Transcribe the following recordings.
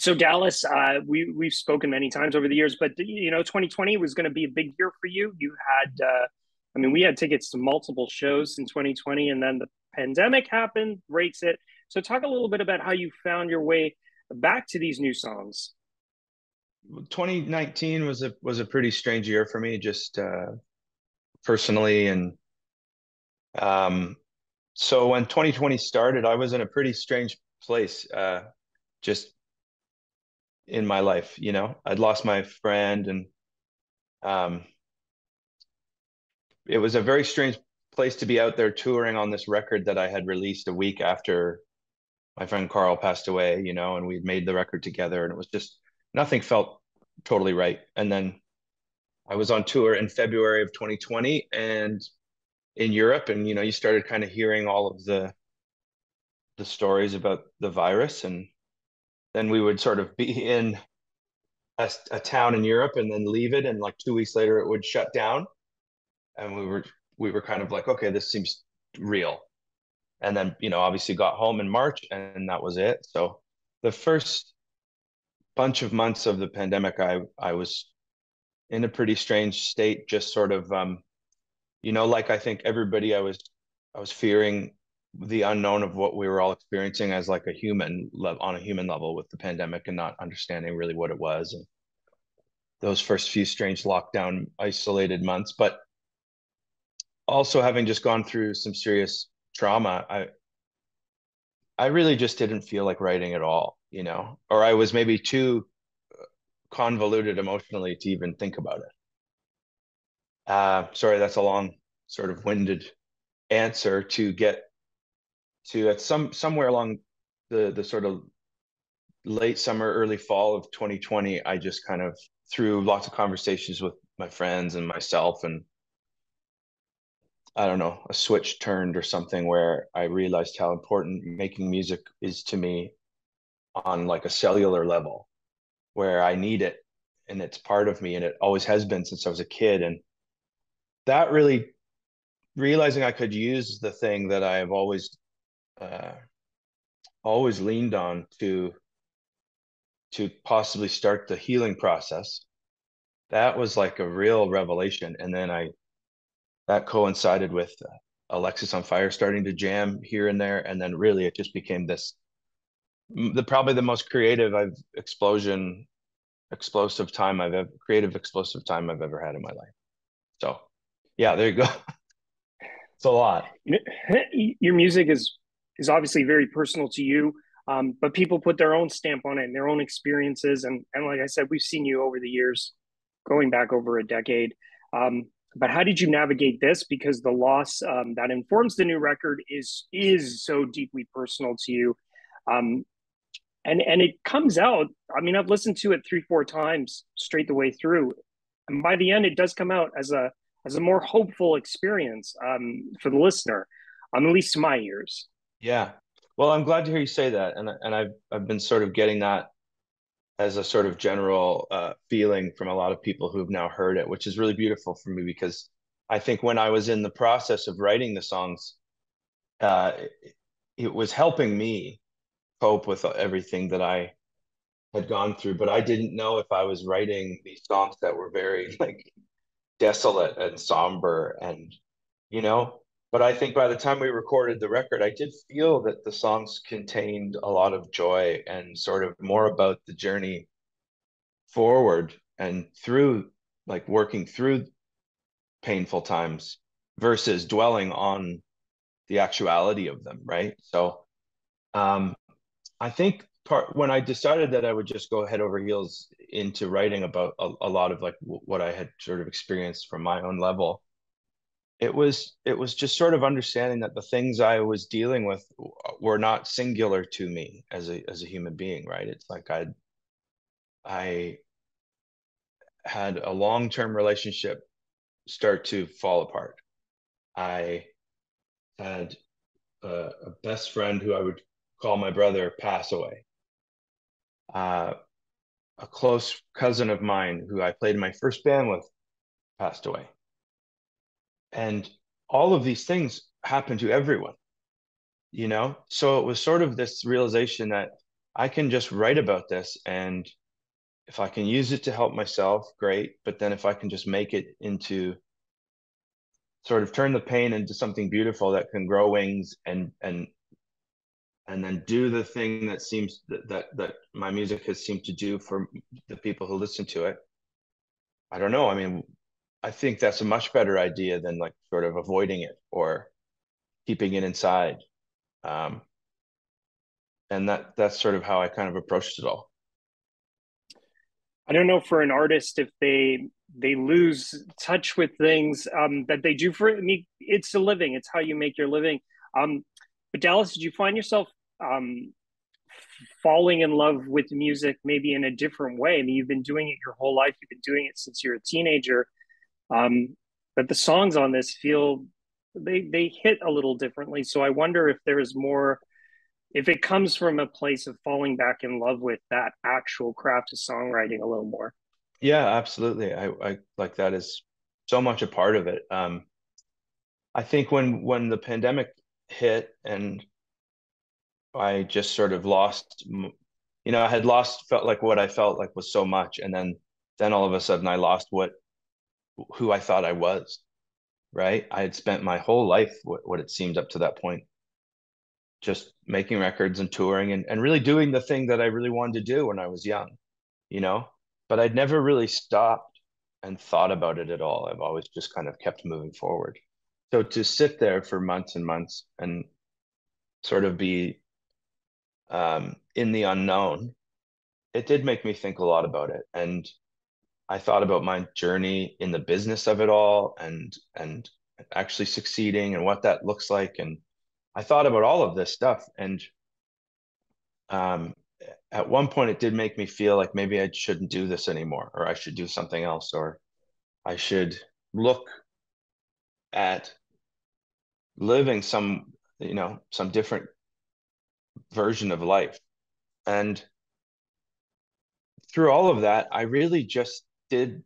So Dallas, we've spoken many times over the years, but 2020 was going to be a big year for you. You had, I mean, we had tickets to multiple shows in 2020, and then the pandemic happened, breaks it. So talk a little bit about how you found your way back to these new songs. 2019 was a pretty strange year for me, just personally, and um, so when 2020 started, I was in a pretty strange place, just in my life. I'd lost my friend, and um, it was a very strange place to be out there touring on this record that I had released a week after my friend Carl passed away. And we'd made the record together, and it was just nothing felt totally right. And then I was on tour in February of 2020 and in Europe, and you started kind of hearing all of the stories about the virus, and then we would sort of be in a town in Europe and then leave it, and like 2 weeks later it would shut down, and we were kind of like, okay, this seems real. And then obviously got home in March, and that was it. So the first bunch of months of the pandemic, I was in a pretty strange state, just sort of like I think everybody, I was fearing the unknown of what we were all experiencing as like on a human level with the pandemic, and not understanding really what it was, and those first few strange lockdown isolated months. But also having just gone through some serious trauma, I really just didn't feel like writing at all, or I was maybe too convoluted emotionally to even think about it. Sorry, that's a long sort of winded answer to get to at somewhere along the sort of late summer, early fall of 2020. I just kind of, through lots of conversations with my friends and myself, and I don't know, a switch turned or something, where I realized how important making music is to me on like a cellular level, where I need it, and it's part of me, and it always has been since I was a kid. And that really, realizing I could use the thing that I have uh, always leaned on to possibly start the healing process, that was like a real revelation. And then that coincided with Alexisonfire starting to jam here and there, and then really it just became this, the probably the most explosive time I've ever had in my life. So yeah, there you go. It's a lot. Your music is obviously very personal to you, but people put their own stamp on it and their own experiences. And like I said, we've seen you over the years, going back over a decade. But how did you navigate this? Because the loss that informs the new record is so deeply personal to you, um, and it comes out. I mean, I've listened to it 3 4 times straight the way through, and by the end, it does come out as a more hopeful experience for the listener, at least to my ears. Yeah. Well, I'm glad to hear you say that, and I've been sort of getting that as a sort of general feeling from a lot of people who've now heard it, which is really beautiful for me, because I think when I was in the process of writing the songs, it was helping me cope with everything that I had gone through. But I didn't know if I was writing these songs that were very like desolate and somber, and you know. But I think by the time we recorded the record, I did feel that the songs contained a lot of joy and sort of more about the journey forward and through, like working through painful times versus dwelling on the actuality of them, right? So um, I think part when I decided that I would just go head over heels into writing about a lot of like what I had sort of experienced from my own level, it was just sort of understanding that the things I was dealing with were not singular to me as a human being, right? It's like I had a long-term relationship start to fall apart. I had a best friend who I would call my brother pass away. Uh, a close cousin of mine who I played in my first band with passed away. And all of these things happen to everyone. So it was sort of this realization that I can just write about this, and if I can use it to help myself, great. But then if I can just make it into sort of turn the pain into something beautiful that can grow wings and then do the thing that seems that my music has seemed to do for the people who listen to it. I don't know. I mean, I think that's a much better idea than like sort of avoiding it or keeping it inside. Um, and that's sort of how I kind of approached it all. I don't know for an artist if they lose touch with things that they do for I mean, it's a living. It's how you make your living. Um, but Dallas, did you find yourself um, falling in love with music maybe in a different way? I mean, you've been doing it your whole life. You've been doing it since you're a teenager. But the songs on this feel they hit a little differently. So I wonder if there's more if it comes from a place of falling back in love with that actual craft of songwriting a little more. Yeah, absolutely. I like that is so much a part of it. I think when the pandemic hit and I just sort of lost, I had lost, felt like what I felt like was so much. And then all of a sudden I lost who I thought I was, right? I had spent my whole life, what it seemed up to that point, just making records and touring and really doing the thing that I really wanted to do when I was young, you know, but I'd never really stopped and thought about it at all. I've always just kind of kept moving forward. So to sit there for months and months and sort of be in the unknown, it did make me think a lot about it. And I thought about my journey in the business of it all and actually succeeding and what that looks like. And I thought about all of this stuff. And um, at one point, it did make me feel like maybe I shouldn't do this anymore, or I should do something else, or I should look at living some different version of life. And through all of that, I really just did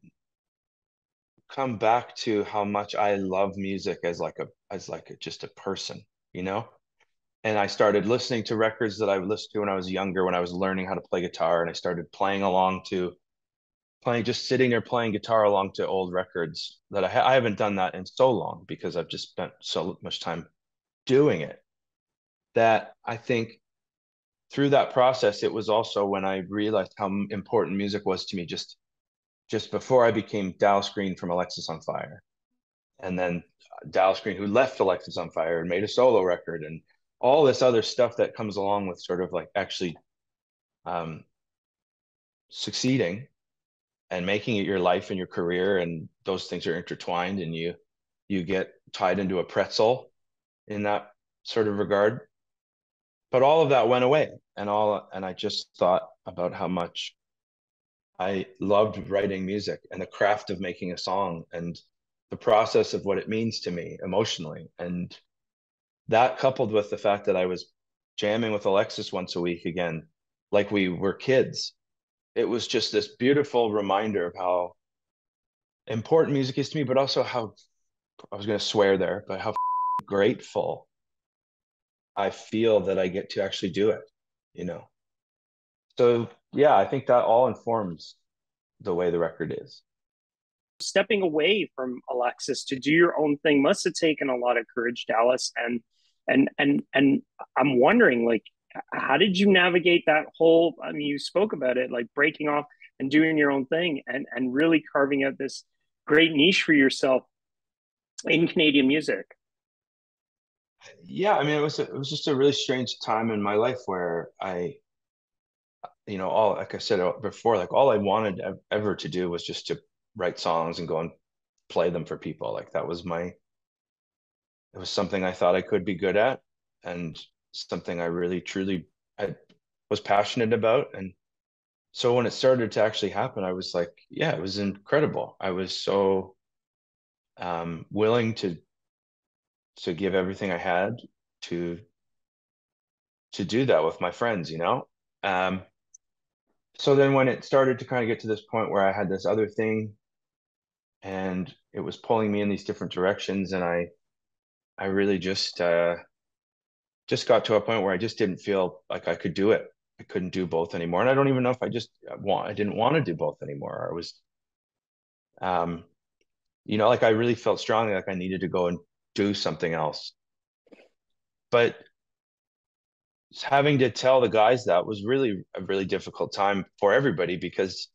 come back to how much I love music just a person, you know? And I started listening to records that I listened to when I was younger, when I was learning how to play guitar, and I started playing, just sitting there playing guitar along to old records that I haven't done that in so long because I've just spent so much time doing it that I think through that process, it was also when I realized how important music was to me just before I became Dallas Green from Alexisonfire. And then Dallas Green, who left Alexisonfire and made a solo record, and all this other stuff that comes along with sort of like actually um, succeeding and making it your life and your career, and those things are intertwined, and you get tied into a pretzel in that sort of regard. But all of that went away, and I just thought about how much I loved writing music and the craft of making a song and the process of what it means to me emotionally. And that coupled with the fact that I was jamming with Alexis once a week again, like we were kids, it was just this beautiful reminder of how important music is to me, but also how I was going to swear there, but how grateful I feel that I get to actually do it, you know? So, yeah, I think that all informs the way the record is. Stepping away from Alexis to do your own thing must have taken a lot of courage, Dallas. And I'm wondering, like, how did you navigate that whole? I mean, you spoke about it, like breaking off and doing your own thing, and really carving out this great niche for yourself in Canadian music. Yeah, I mean, it was just a really strange time in my life where all like I said before, like all I wanted ever to do was just to write songs and go and play them for people. Like it was something I thought I could be good at and something I really truly I was passionate about. And so when it started to actually happen, I was like, yeah, it was incredible. I was so willing to give everything I had to to do that with my friends, you know. So then when it started to kind of get to this point where I had this other thing and it was pulling me in these different directions, and I really just got to a point where I just didn't feel like I could do it I couldn't do both anymore. And I don't even know if I didn't want to do both anymore. I was, um, like I really felt strongly like I needed to go and do something else. But having to tell the guys that was really a really difficult time for everybody because,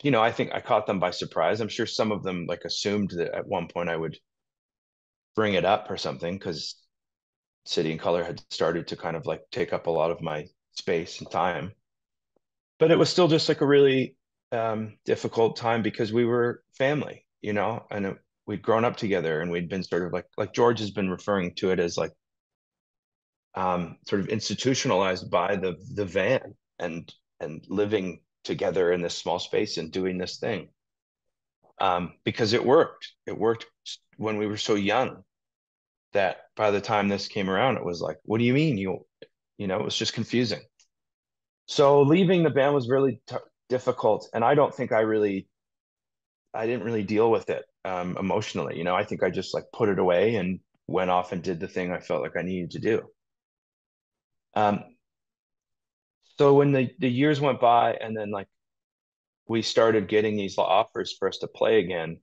I think I caught them by surprise. I'm sure some of them like assumed that at one point I would bring it up or something because City and Color had started to kind of like take up a lot of my space and time. But it was still just like a really difficult time because we were family, and we'd grown up together and we'd been sort of like George has been referring to it as like sort of institutionalized by the van and living together in this small space and doing this thing because it worked. It worked when we were so young that by the time this came around, it was like, what do you mean it was just confusing. So leaving the band was really difficult, and I don't think I didn't really deal with it emotionally. I think I just like put it away and went off and did the thing I felt like I needed to do. Um, so when the years went by, and then like we started getting these offers for us to play again,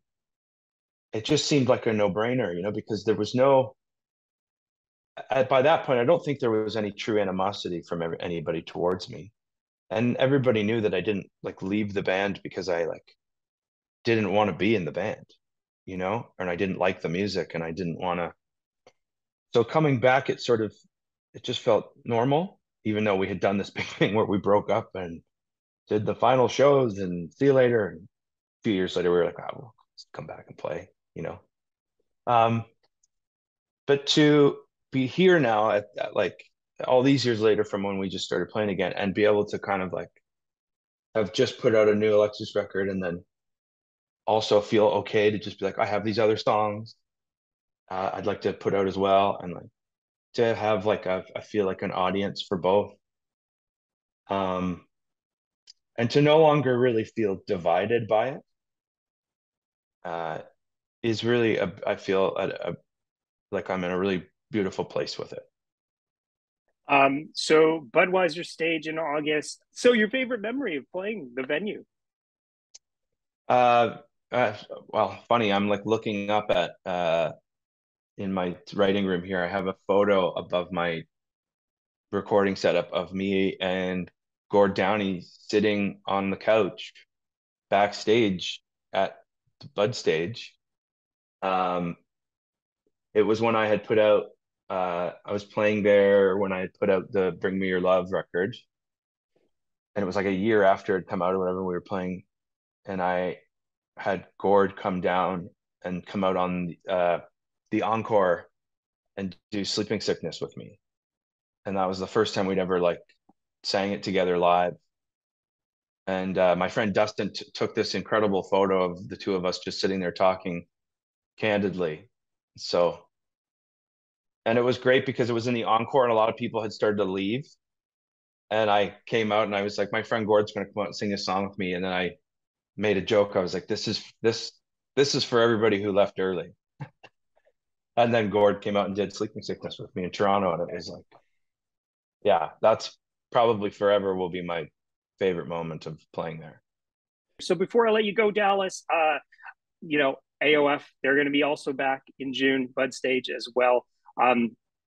it just seemed like a no-brainer, because there was no by that point, I don't think there was any true animosity from anybody towards me. And everybody knew that I didn't like leave the band because I like didn't want to be in the band, and I didn't like the music and I didn't want to. So coming back, it just felt normal, even though we had done this big thing where we broke up and did the final shows and see you later. And a few years later, we were like, oh, we'll come back and play. Um, but to be here now at like all these years later from when we just started playing again and be able to kind of like have just put out a new Alexis record and then also feel okay to just be like, I have these other songs I'd like to put out as well. And like to have like I feel like an audience for both. Um, and to no longer really feel divided by it uh, is really, I feel like I'm in a really beautiful place with it. So Budweiser stage in August. So your favorite memory of playing the venue? Uh, uh, well, funny, I'm like looking up at in my writing room here. I have a photo above my recording setup of me and Gord Downey sitting on the couch backstage at the Bud stage. Um, it was when I had put out, I was playing there when I had put out the Bring Me Your Love record. And it was like a year after it come out or whatever we were playing. And I had Gord come down and come out on the encore and do Sleeping Sickness with me. And that was the first time we'd ever like sang it together live. And my friend Dustin took this incredible photo of the two of us just sitting there talking candidly. So, and it was great because it was in the encore and a lot of people had started to leave. And I came out and I was like, my friend Gord's going to come out and sing a song with me. And then I made a joke. I was like, this is for everybody who left early. And then Gord came out and did Sleeping Sickness with me in Toronto. And it was like, yeah, that's probably forever will be my favorite moment of playing there. So before I let you go, Dallas, AOF, they're going to be also back in June, Bud Stage as well.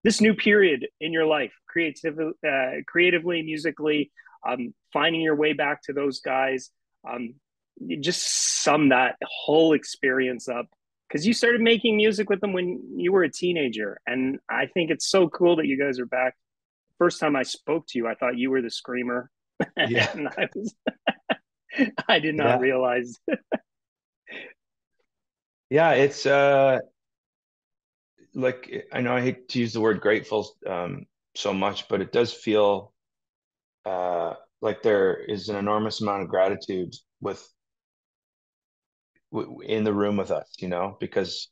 This new period in your life, creatively, musically, finding your way back to those guys, just sum that whole experience up because you started making music with them when you were a teenager. And I think it's so cool that you guys are back. First time I spoke to you, I thought you were the screamer. Yeah. And I did not Yeah. realize. Yeah. It's like, I know I hate to use the word grateful so much, but it does feel like there is an enormous amount of gratitude in the room with us, because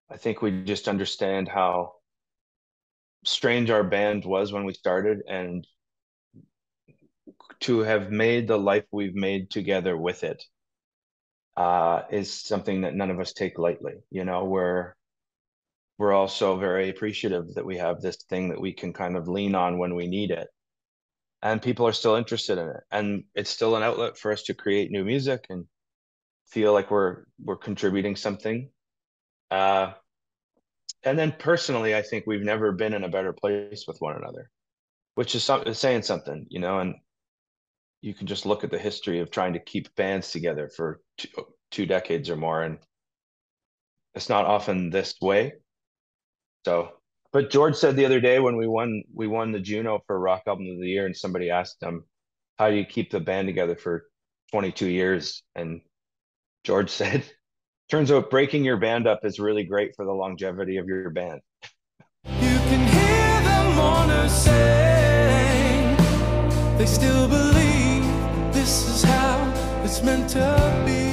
I think we just understand how strange our band was when we started and to have made the life we've made together with it is something that none of us take lightly. We're also very appreciative that we have this thing that we can kind of lean on when we need it. and people are still interested in it, and it's still an outlet for us to create new music and feel like we're contributing something. Uh, and then personally, I think we've never been in a better place with one another, which is saying something, you know. And you can just look at the history of trying to keep bands together for two decades or more, and it's not often this way. So, but George said the other day when we won the Juno for Rock Album of the Year, and somebody asked him, "How do you keep the band together for 22 years?" And George said, "Turns out breaking your band up is really great for the longevity of your band." You can hear the mourners sing. They still believe this is how it's meant to be.